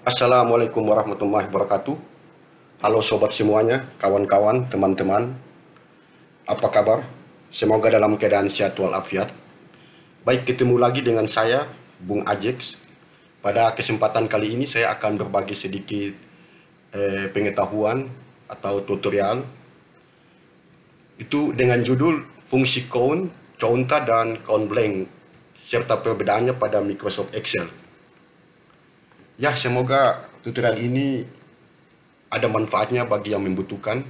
Assalamualaikum warahmatullahi wabarakatuh. Halo sobat semuanya, kawan-kawan, teman-teman. Apa kabar? Semoga dalam keadaan sehat walafiat. Baik, ketemu lagi dengan saya, Bung Ajex. Pada kesempatan kali ini saya akan berbagi sedikit pengetahuan atau tutorial. Itu dengan judul fungsi count, counta, dan count blank, serta perbedaannya pada Microsoft Excel. Ya, semoga tutorial ini ada manfaatnya bagi yang membutuhkan.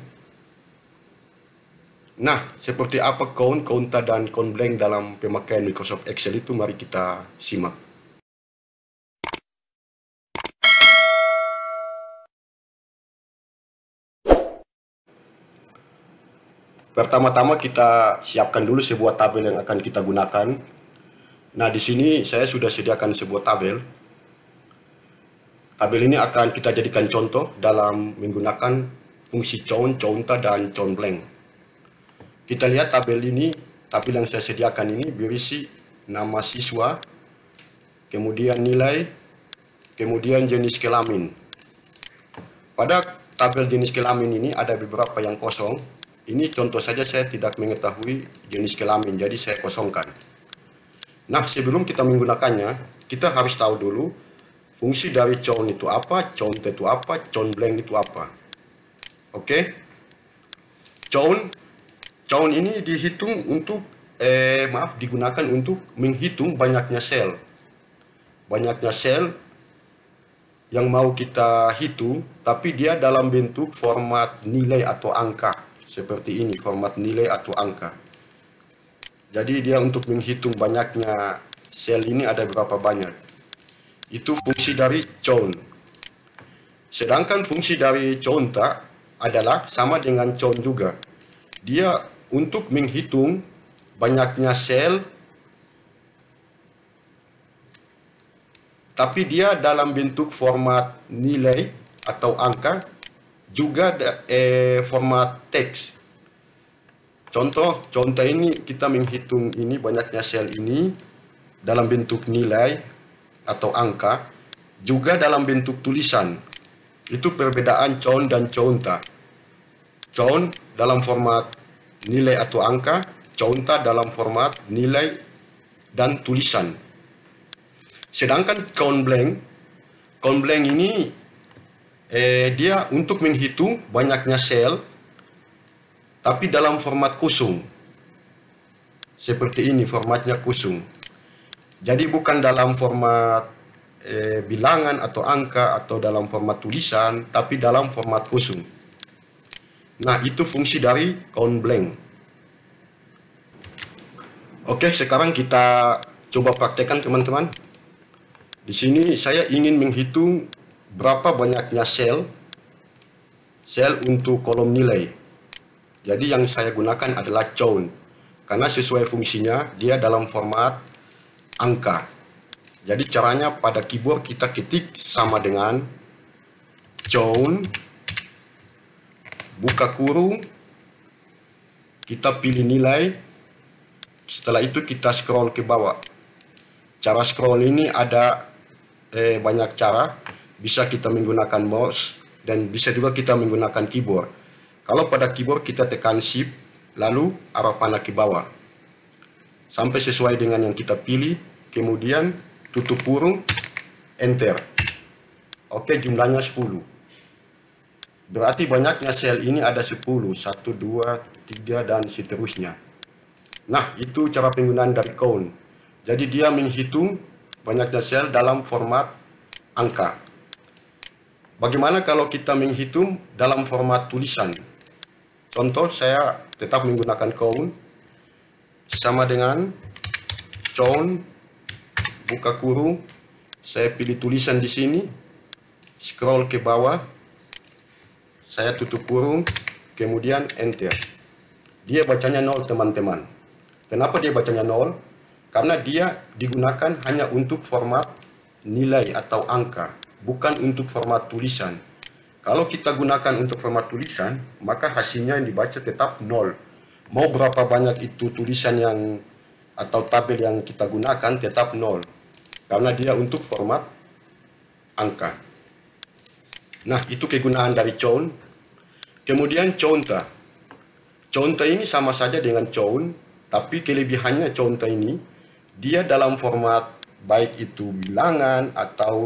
Nah, seperti apa count, counta, dan count blank dalam pemakaian Microsoft Excel itu, mari kita simak. Pertama-tama kita siapkan dulu sebuah tabel yang akan kita gunakan. Nah, di sini saya sudah sediakan sebuah tabel. Tabel ini akan kita jadikan contoh dalam menggunakan fungsi count, counta, dan count blank. Kita lihat tabel ini, tabel yang saya sediakan ini berisi nama siswa, kemudian nilai, kemudian jenis kelamin. Pada tabel jenis kelamin ini ada beberapa yang kosong. Ini contoh saja, saya tidak mengetahui jenis kelamin, jadi saya kosongkan. Nah, sebelum kita menggunakannya, kita harus tahu dulu fungsi dari count itu apa, count itu apa, count blank itu apa. Oke? Count ini dihitung untuk digunakan untuk menghitung banyaknya sel. Banyaknya sel yang mau kita hitung, tapi dia dalam bentuk format nilai atau angka. Seperti ini, format nilai atau angka. Jadi dia untuk menghitung banyaknya sel ini ada berapa banyak. Itu fungsi dari count. Sedangkan fungsi dari counta adalah sama dengan count juga. Dia untuk menghitung banyaknya sel, tapi dia dalam bentuk format nilai atau angka, juga format teks. Contoh ini kita menghitung ini banyaknya sel ini dalam bentuk nilai atau angka, juga dalam bentuk tulisan. Itu perbedaan count dan counta. Count dalam format nilai atau angka, counta dalam format nilai dan tulisan. Sedangkan count blank ini dia untuk menghitung banyaknya sel, tapi dalam format kosong. Seperti ini formatnya kosong. Jadi bukan dalam format bilangan atau angka atau dalam format tulisan, tapi dalam format kosong. Nah, itu fungsi dari count blank. Oke, sekarang kita coba praktekkan teman-teman. Di sini saya ingin menghitung berapa banyaknya sel untuk kolom nilai. Jadi yang saya gunakan adalah count, karena sesuai fungsinya dia dalam format angka. Jadi caranya pada keyboard kita ketik sama dengan count, buka kurung, kita pilih nilai, setelah itu kita scroll ke bawah. Cara scroll ini ada banyak cara, bisa kita menggunakan mouse dan bisa juga kita menggunakan keyboard. Kalau pada keyboard kita tekan shift, lalu arah panah ke bawah sampai sesuai dengan yang kita pilih, kemudian tutup kurung, enter. Oke, jumlahnya 10. Berarti banyaknya sel ini ada 10, 1, 2, 3, dan seterusnya. Nah, itu cara penggunaan dari count. Jadi dia menghitung banyaknya sel dalam format angka. Bagaimana kalau kita menghitung dalam format tulisan? Contoh, saya tetap menggunakan count, sama dengan count, buka kurung, saya pilih tulisan di sini, scroll ke bawah, saya tutup kurung, kemudian enter. Dia bacanya 0 teman-teman. Kenapa dia bacanya 0? Karena dia digunakan hanya untuk format nilai atau angka, bukan untuk format tulisan. Kalau kita gunakan untuk format tulisan, maka hasilnya yang dibaca tetap 0. Mau berapa banyak itu tulisan yang atau tabel yang kita gunakan tetap 0. Karena dia untuk format angka. Nah, itu kegunaan dari chown. Kemudian chownta. Chownta ini sama saja dengan chown, tapi kelebihannya chownta ini, dia dalam format baik itu bilangan atau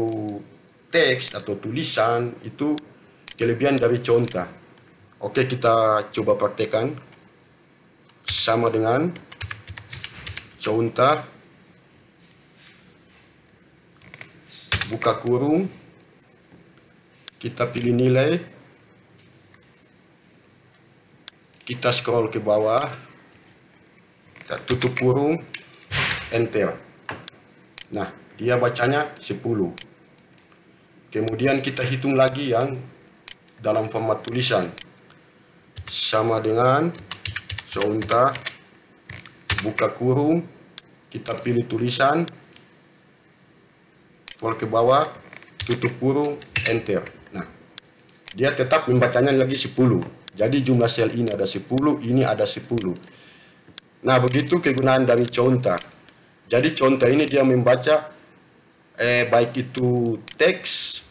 teks atau tulisan, itu kelebihan dari chownta. Oke, kita coba praktekkan. Sama dengan chownta, buka kurung, kita pilih nilai, kita scroll ke bawah, kita tutup kurung, enter. Nah, dia bacanya 10. Kemudian kita hitung lagi yang dalam format tulisan. Sama dengan chownta, buka kurung, kita pilih tulisan, scroll ke bawah, tutup kurung, enter. Nah, dia tetap membacanya lagi 10. Jadi jumlah sel ini ada 10, ini ada 10. Nah, begitu kegunaan dari chownta. Jadi chownta ini dia membaca baik itu teks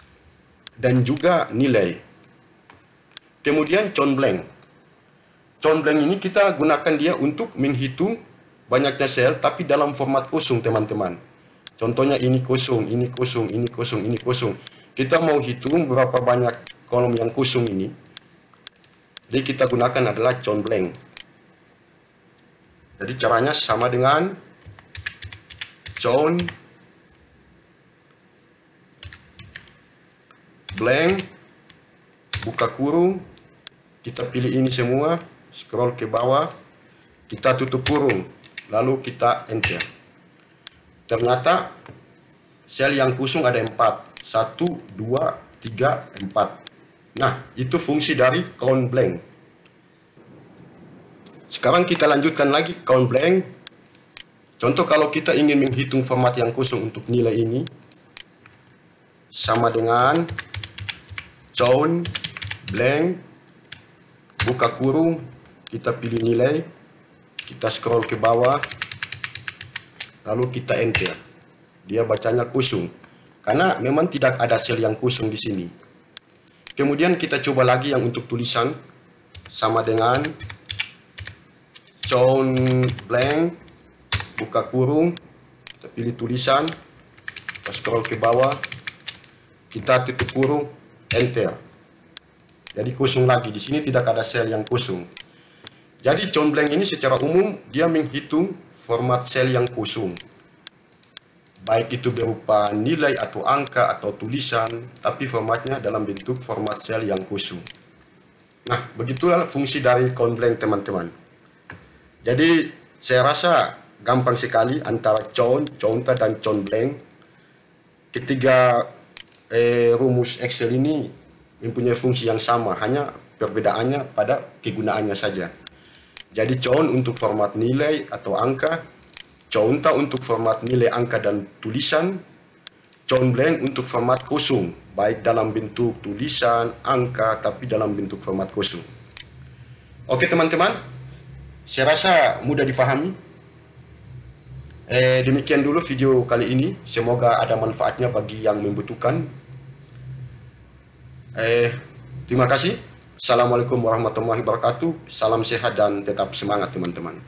dan juga nilai. Kemudian chown blank. Chown blank ini kita gunakan dia untuk menghitung banyaknya sel tapi dalam format kosong, teman-teman. Contohnya ini kosong, ini kosong, ini kosong, ini kosong. Kita mau hitung berapa banyak kolom yang kosong ini. Jadi kita gunakan adalah chown blank. Jadi caranya sama dengan chown blank, buka kurung, kita pilih ini semua, scroll ke bawah, kita tutup kurung, lalu kita enter. Ternyata sel yang kosong ada 4. 1, 2, 3, 4. Nah, itu fungsi dari count blank. Sekarang kita lanjutkan lagi count blank. Contoh kalau kita ingin menghitung format yang kosong untuk nilai ini, sama dengan chown blank, buka kurung, kita pilih nilai, kita scroll ke bawah, lalu kita enter. Dia bacanya kosong karena memang tidak ada sel yang kosong di sini. Kemudian kita coba lagi yang untuk tulisan, sama dengan chown blank, buka kurung, kita pilih tulisan, kita scroll ke bawah, kita tutup kurung, enter. Jadi kosong lagi, di sini tidak ada sel yang kosong. Jadi chown blank ini secara umum dia menghitung format sel yang kosong, baik itu berupa nilai atau angka atau tulisan, tapi formatnya dalam bentuk format sel yang kosong. Nah, begitulah fungsi dari count blank, teman-teman. Jadi saya rasa gampang sekali antara chown, chownta, dan chown blank. Ketiga rumus Excel ini mempunyai fungsi yang sama, hanya perbedaannya pada kegunaannya saja. Jadi chown untuk format nilai atau angka, chownta untuk format nilai angka dan tulisan, chown blank untuk format kosong, baik dalam bentuk tulisan, angka, tapi dalam bentuk format kosong. Oke teman-teman, saya rasa mudah difahami. Demikian dulu video kali ini, semoga ada manfaatnya bagi yang membutuhkan. Terima kasih. Assalamualaikum warahmatullahi wabarakatuh. Salam sehat dan tetap semangat teman-teman.